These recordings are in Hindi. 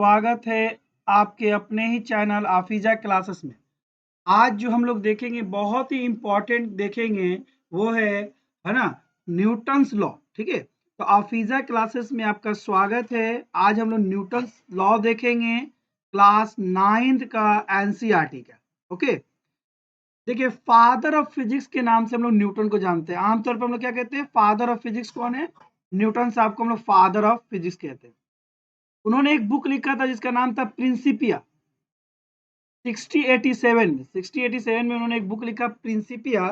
स्वागत है आपके अपने ही चैनल आफीजा क्लासेस में। आज जो हम लोग देखेंगे बहुत ही इंपॉर्टेंट देखेंगे, वो है ना, न्यूटन्स लॉ। ठीक है, तो आफीजा क्लासेस में आपका स्वागत है। आज हम लोग न्यूटन्स लॉ देखेंगे, क्लास 9th का एनसीईआरटी का। ओके, देखिए फादर ऑफ फिजिक्स के नाम से हम लोग न्यूटन को जानते हैं। आमतौर पर हम लोग क्या कहते हैं, फादर ऑफ फिजिक्स कौन है? न्यूटन साहब को हम लोग फादर ऑफ फिजिक्स कहते हैं। उन्होंने एक बुक लिखा था जिसका नाम था प्रिंसिपिया। 1687 में उन्होंने एक बुक लिखा प्रिंसिपिया।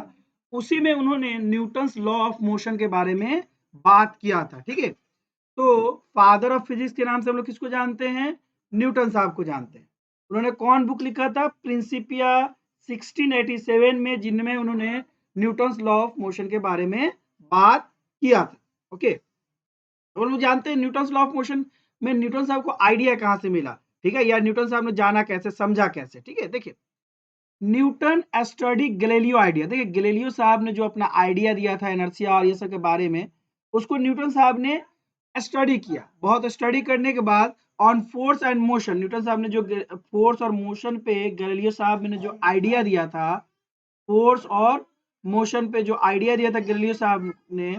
उसी में उन्होंने न्यूटन्स लॉ ऑफ मोशन के बारे में बात किया था। ठीक है, तो फादर ऑफ फिजिक्स के नाम से हम लोग किसको जानते हैं? न्यूटन साहब को जानते हैं। उन्होंने कौन बुक लिखा था? प्रिंसिपिया 1687 में, जिनमें उन्होंने न्यूटन्स लॉ ऑफ मोशन के बारे में बात किया था। ओके, तो हम लोग जानते हैं न्यूटन्स लॉ ऑफ मोशन में न्यूटन साहब को आइडिया कहाँ से मिला। ठीक है, या न्यूटन साहब ने जाना कैसे, समझा कैसे। ठीक है, देखिए न्यूटन स्टडी गैलीलियो आइडिया। देखिए गैलीलियो साहब ने जो अपना आइडिया दिया था इनर्शिया और ये सब के बारे में, उसको न्यूटन साहब ने स्टडी किया। बहुत स्टडी करने के बाद on force and motion, Newton साहब ने जो फोर्स और मोशन पे गैलीलियो साहब ने जो आइडिया दिया था, फोर्स और मोशन पे जो आइडिया दिया था गैलीलियो साहब ने,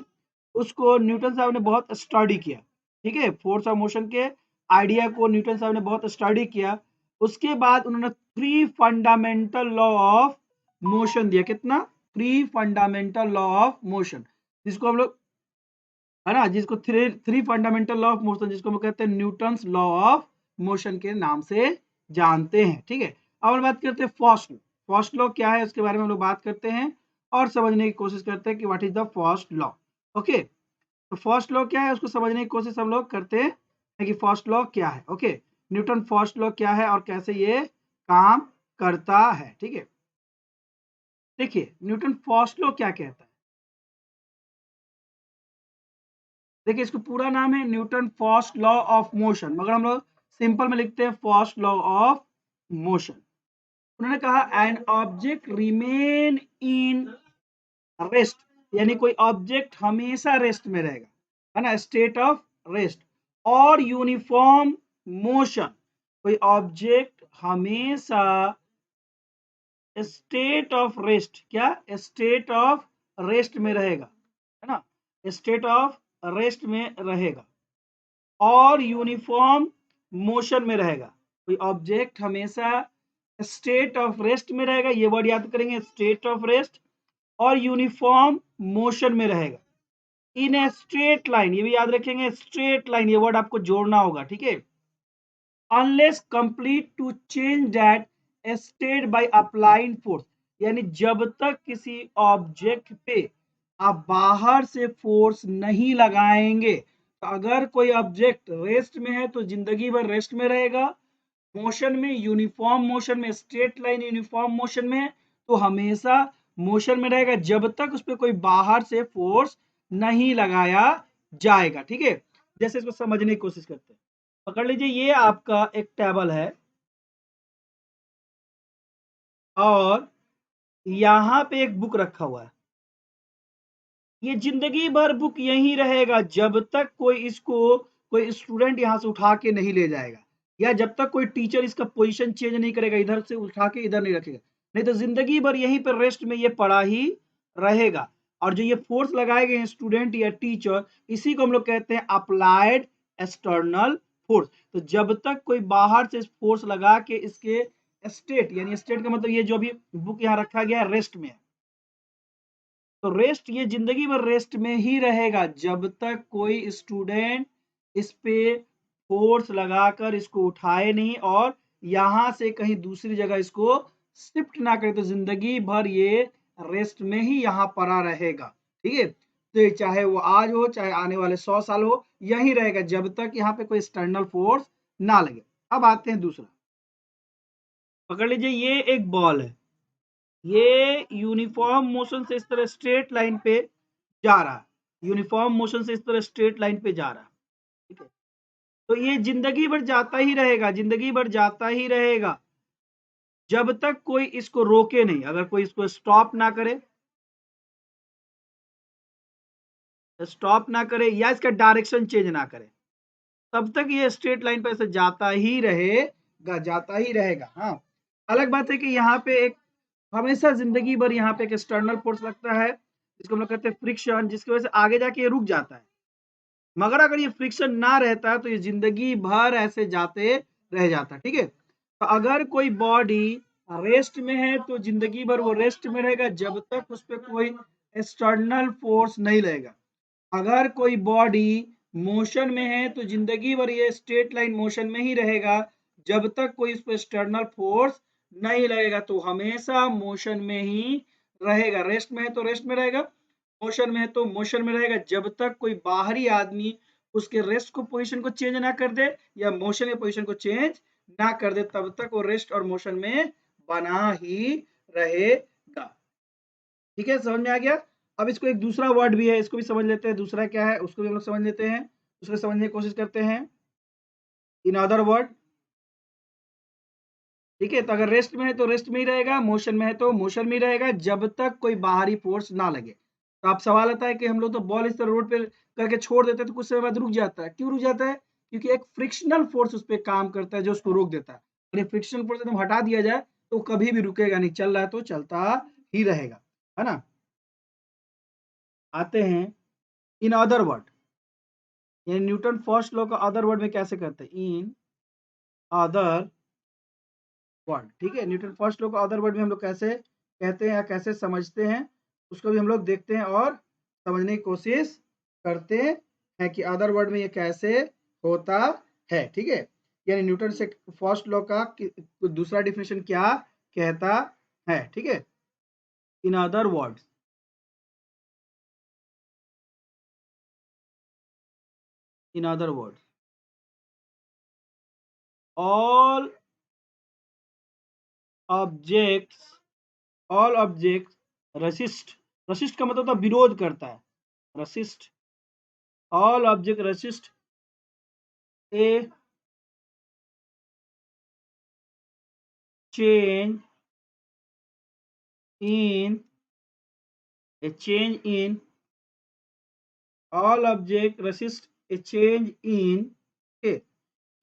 उसको न्यूटन साहब ने बहुत स्टडी किया। ठीक है, फोर्स और मोशन के आइडिया को न्यूटन साहब ने बहुत स्टडी किया। उसके बाद उन्होंने 3 फंडामेंटल लॉ ऑफ मोशन दिया। कितना? 3 फंडामेंटल लॉ ऑफ मोशन, जिसको हम लोग, है ना, जिसको three fundamental law of motion, जिसको हम कहते हैं न्यूटन्स लॉ ऑफ मोशन के नाम से जानते हैं। ठीक है, अब हम बात करते हैं फर्स्ट लॉ। फर्स्ट लॉ क्या है उसके बारे में हम लोग बात करते हैं और समझने की कोशिश करते हैं कि what is the first law. Okay, तो फर्स्ट लॉ क्या है उसको समझने की कोशिश हम लोग करते हैं कि फर्स्ट लॉ क्या है। ओके, न्यूटन फर्स्ट लॉ क्या है और कैसे ये काम करता है। ठीक है, देखिए न्यूटन फर्स्ट लॉ क्या कहता है। देखिए इसको पूरा नाम है Newton first law of motion, मगर हम लोग सिंपल में लिखते हैं फर्स्ट लॉ ऑफ मोशन। उन्होंने कहा an object remain in rest, यानी कोई ऑब्जेक्ट हमेशा रेस्ट में रहेगा, है ना, स्टेट ऑफ रेस्ट और यूनिफॉर्म मोशन। कोई ऑब्जेक्ट हमेशा स्टेट ऑफ रेस्ट, क्या स्टेट ऑफ रेस्ट में रहेगा, है ना, स्टेट ऑफ रेस्ट में रहेगा और यूनिफॉर्म मोशन में रहेगा। कोई ऑब्जेक्ट हमेशा स्टेट ऑफ रेस्ट में रहेगा, ये वर्ड याद करेंगे, स्टेट ऑफ रेस्ट और यूनिफॉर्म मोशन में रहेगा इन ए स्ट्रेट लाइन, ये भी याद रखेंगे, स्ट्रेट लाइन, ये वर्ड आपको जोड़ना होगा। ठीक है, unless complete to change that state by applying force, यानी जब तक किसी ऑब्जेक्ट पे आप बाहर से फोर्स नहीं लगाएंगे। तो अगर कोई ऑब्जेक्ट रेस्ट में है तो जिंदगी भर रेस्ट में रहेगा, मोशन में, यूनिफॉर्म मोशन में, स्ट्रेट लाइन यूनिफॉर्म मोशन में, तो हमेशा मोशन में रहेगा जब तक उस पर कोई बाहर से फोर्स नहीं लगाया जाएगा। ठीक है, जैसे इसको समझने की कोशिश करते हैं। पकड़ लीजिए, ये आपका एक टेबल है और यहाँ पे एक बुक रखा हुआ है। ये जिंदगी भर बुक यहीं रहेगा जब तक कोई स्टूडेंट यहाँ से उठा के नहीं ले जाएगा, या जब तक कोई टीचर इसका पोजीशन चेंज नहीं करेगा, इधर से उठा के इधर नहीं रखेगा। नहीं तो जिंदगी भर यहीं पर रेस्ट में ये पड़ा ही रहेगा। और जो ये फोर्स लगाए गए हैं स्टूडेंट या टीचर, इसी को हम लोग कहते हैं अप्लाइड एक्सटर्नल फोर्स। तो जब तक कोई बाहर से फोर्स लगा के इसके स्टेट, यानी स्टेट का मतलब ये जो भी बुक यहाँ रखा गया है रेस्ट में है, तो रेस्ट, ये जिंदगी भर रेस्ट में ही रहेगा जब तक कोई स्टूडेंट इस पे फोर्स लगाकर इसको उठाए नहीं और यहां से कहीं दूसरी जगह इसको शिफ्ट ना करे, तो जिंदगी भर ये रेस्ट में ही यहाँ पड़ा रहेगा। ठीक है, तो ये चाहे वो आज हो चाहे आने वाले 100 साल हो, यही रहेगा जब तक यहाँ पे कोई एक्सटर्नल फोर्स ना लगे। अब आते हैं दूसरा। पकड़ लीजिए, ये एक बॉल है, ये यूनिफॉर्म मोशन से इस तरह स्ट्रेट लाइन पे जा रहा है, यूनिफॉर्म मोशन से इस तरह स्ट्रेट लाइन पे जा रहा है। ठीक है, तो ये जिंदगी भर जाता ही रहेगा, जिंदगी भर जाता ही रहेगा जब तक कोई इसको रोके नहीं। अगर कोई इसको स्टॉप ना करे या इसका डायरेक्शन चेंज ना करे, तब तक ये स्ट्रेट लाइन पर ऐसे जाता ही रहेगा। हाँ, अलग बात है कि यहाँ पे एक हमेशा जिंदगी भर यहाँ पे एक एक्सटर्नल फोर्स लगता है जिसको हम लोग कहते हैं फ्रिक्शन, जिसकी वजह से आगे जाके ये रुक जाता है। मगर अगर ये फ्रिक्शन ना रहता तो ये जिंदगी भर ऐसे जाते रह जाता। ठीक है, तो अगर कोई बॉडी रेस्ट में है तो जिंदगी भर वो रेस्ट में रहेगा जब तक उस पर कोई एक्सटर्नल फोर्स नहीं लगेगा। अगर कोई बॉडी मोशन में है तो जिंदगी भर ये स्ट्रेट लाइन मोशन में ही रहेगा जब तक कोई इस पर एक्सटर्नल फोर्स नहीं लगेगा। तो हमेशा मोशन में ही रहेगा। रेस्ट में है तो रेस्ट में रहेगा, मोशन में है तो मोशन में रहेगा जब तक कोई बाहरी आदमी उसके रेस्ट को पोजीशन को चेंज ना कर दे या मोशन के पोजीशन को चेंज ना कर दे, तब तक वो रेस्ट और मोशन में बना ही रहेगा। ठीक है, समझ में आ गया। अब इसको एक दूसरा वर्ड भी है, इसको भी समझ लेते हैं। दूसरा क्या है उसको भी हम लोग समझ लेते हैं, उसको समझने की कोशिश करते हैं। इन अदर वर्ड, ठीक है, तो अगर रेस्ट में है तो रेस्ट में ही रहेगा, मोशन में है तो मोशन में ही रहेगा जब तक कोई बाहरी फोर्स ना लगे। तो अब सवाल आता है कि हम लोग तो बॉल इस तरह रोड पे करके छोड़ देते हैं तो कुछ समय बाद रुक जाता है। क्यों रुक जाता है? क्योंकि एक फ्रिक्शनल फोर्स उस पर काम करता है जो उसको रोक देता है। और ये फ्रिक्शनल फोर्स एकदम हटा दिया जाए तो कभी भी रुकेगा नहीं, चल रहा है तो चलता ही रहेगा, है ना। आते हैं इन अदर वर्ड, यानी न्यूटन फर्स्ट लॉ का अदर वर्ड में कैसे करते हैं, इन अदर वर्ड। ठीक है, न्यूटन फर्स्ट लॉ का अदर वर्ड में हम लोग कैसे कहते हैं या कैसे समझते हैं उसको भी हम लोग देखते हैं और समझने की कोशिश करते हैं कि अदर वर्ड में ये कैसे होता है। ठीक है, यानी न्यूटन से फर्स्ट लॉ का दूसरा डिफिनेशन क्या कहता है। ठीक है, in other words, in other words all objects all objects resist का मतलब होता है विरोध करता है, resist, all object resist a change in all object resist a change in a,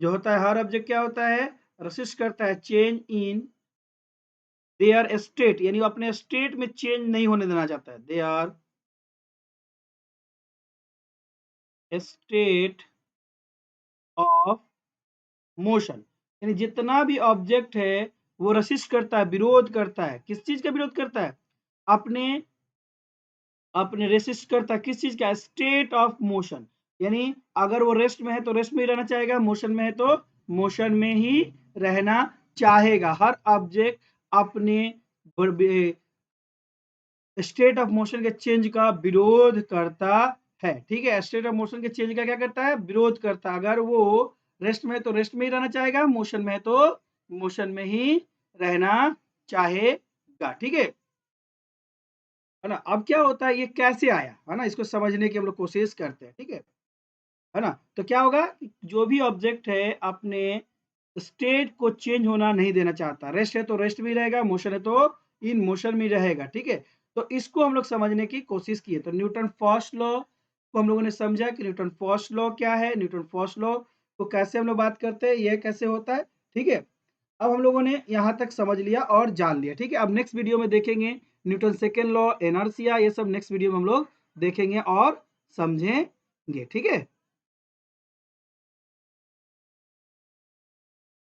जो होता है हर ऑब्जेक्ट क्या होता है, रेसिस्ट करता है चेंज इन देयर स्टेट, यानी वो अपने स्टेट में चेंज नहीं होने देना चाहता है। देयर स्टेट ऑफ मोशन, यानी जितना भी ऑब्जेक्ट है वो रेसिस्ट करता है, विरोध करता है। किस चीज का विरोध करता है? अपने अपने रेसिस्ट करता है किस चीज का, स्टेट ऑफ मोशन। यानी अगर वो रेस्ट में है तो रेस्ट में ही रहना चाहेगा, मोशन में है तो मोशन में ही रहना चाहेगा। हर ऑब्जेक्ट अपने स्टेट ऑफ मोशन के चेंज का विरोध करता है। ठीक है, स्टेट ऑफ मोशन के चेंज का क्या करता है, विरोध करता है। अगर वो रेस्ट में है तो रेस्ट में ही रहना चाहेगा, मोशन में है तो मोशन में ही रहना चाहेगा। ठीक है ना। अब क्या होता है, ये कैसे आया, है ना, इसको समझने की हम लोग कोशिश करते हैं। ठीक है ना। तो क्या होगा, जो भी ऑब्जेक्ट है अपने स्टेट को चेंज होना नहीं देना चाहता। रेस्ट है तो रेस्ट में रहेगा, मोशन है तो इन मोशन में रहेगा। ठीक है, तो इसको हम लोग समझने की कोशिश किए। तो न्यूटन फर्स्ट लॉ को हम लोगों ने समझा कि न्यूटन फर्स्ट लॉ क्या है, न्यूटन फर्स्ट लॉ को कैसे हम लोग बात करते हैं, यह कैसे होता है। ठीक है, अब हम लोगों ने यहाँ तक समझ लिया और जान लिया। ठीक है, अब नेक्स्ट वीडियो में देखेंगे न्यूटन सेकेंड लॉ, इनर्शिया, ये सब नेक्स्ट वीडियो में हम लोग देखेंगे और समझेंगे। ठीक है।